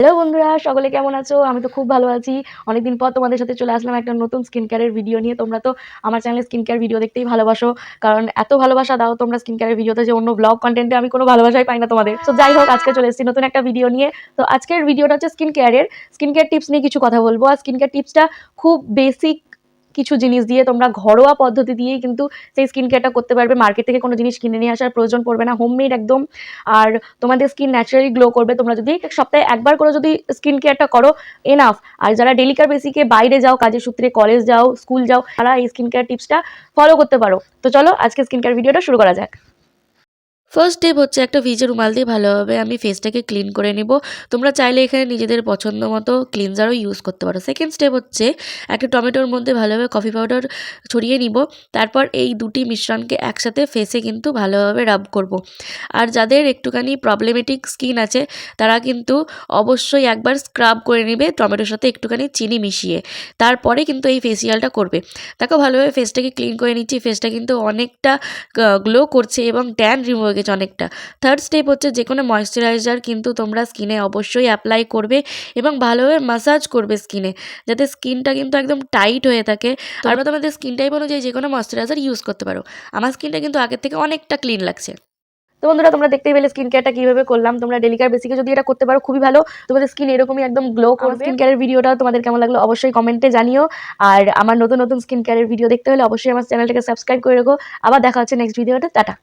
Hello বন্ধুরা, সকলে কেমন আছো? আমি তো খুব ভালো আছি। অনেকদিন পর তোমাদের সাথে চলে আসলাম একটা নতুন স্কিন কেয়ারের ভিডিও নিয়ে। তোমরা তো আমার চ্যানেলে স্কিন কেয়ার ভিডিও দেখতেই ভালোবাসো। কারণ এত ভালোবাসা দাও তোমরা স্কিন কেয়ারের ভিডিওতে, যে অন্য ব্লগ কনটেন্টে আমি কোনো ভালোবাসাই পাই না তোমাদের। সো যাই হোক, আজকে চলে এসেছি নতুন একটা ভিডিও নিয়ে। তো আজকের ভিডিওটা হচ্ছে স্কিন কেয়ার টিপস নিয়ে কিছু কথা বলবো। আর স্কিন কেয়ার টিপসটা খুব বেসিক কিছু জিনিস দিয়ে, তোমরা ঘরোয়া পদ্ধতি দিয়েই কিন্তু সেই স্কিন কেয়ারটা করতে পারবে। মার্কেট থেকে কোনো জিনিস কিনে নিয়ে আসার প্রয়োজন পড়বে না, হোমমেড একদম। আর তোমাদের স্কিন ন্যাচারালি গ্লো করবে। তোমরা যদি সপ্তাহে একবার করে যদি স্কিন কেয়ারটা করো, এনাফ। আর যারা ডেলিকার বেসিকে বাইরে যাও, কাজের সূত্রে কলেজ যাও, স্কুল যাও, তারা এই স্কিন কেয়ার টিপসটা ফলো করতে পারো। তো চলো আজকে স্কিন কেয়ার ভিডিওটা শুরু করা যাক। ফার্স্ট স্টেপ হচ্ছে একটা ভিজে রুমাল দিয়ে ভালোভাবে আমি ফেসটাকে ক্লিন করে নিব। তোমরা চাইলে এখানে নিজেদের পছন্দ মতো ক্লিনজারও ইউজ করতে পারো। সেকেন্ড স্টেপ হচ্ছে একটা টমেটোর মধ্যে ভালোভাবে কফি পাউডার ছড়িয়ে নিব। তারপর এই দুটি মিশ্রণকে একসাথে ফেসে কিন্তু ভালোভাবে রাব করব। আর যাদের একটুখানি প্রবলেমেটিক স্কিন আছে তারা কিন্তু অবশ্যই একবার স্ক্রাব করে নেবে টমেটোর সাথে একটুখানি চিনি মিশিয়ে, তারপরে কিন্তু এই ফেসিয়ালটা করবে। দেখো ভালোভাবে ফেসটাকে ক্লিন করে নিচ্ছি, ফেসটা কিন্তু অনেকটা গ্লো করছে এবং ট্যান রিমুভ হয়ে গেছে অনেকটা। থার্ড স্টেপ হচ্ছে যে কোনো ময়েশ্চারাইজার কিন্তু তোমরা স্কিনে অবশ্যই অ্যাপ্লাই করবে এবং ভালোভাবে মাসাজ করবে স্কিনে, যাতে স্কিনটা কিন্তু একদম টাইট হয়ে থাকে। তোমরা তোমাদের স্কিন টাইপ অনুযায়ী যে কোনো ময়েশ্চারাইজার ইউজ করতে পারো। আমার স্কিনটা কিন্তু আগের থেকে অনেকটা ক্লিন লাগছে। তো বন্ধুরা, তোমরা দেখতেই পেলে স্কিন কেয়ারটা কিভাবে করলাম। তোমরা ডেলিকার বেসিকে যদি এটা করতে পারো, খুবই ভালো। তোমাদের স্কিন এরকমই একদম গ্লো করবে। স্কিন কেয়ারের ভিডিওটা তোমাদের কেমন লাগলো অবশ্যই কমেন্টে জানিও। আর আমার নতুন নতুন স্কিন কেয়ারের ভিডিও দেখতে হলে অবশ্যই আমার চ্যানেলটাকে সাবস্ক্রাইব করে রেখো। আবার দেখা হচ্ছে নেক্সট ভিডিওতে। টাটা।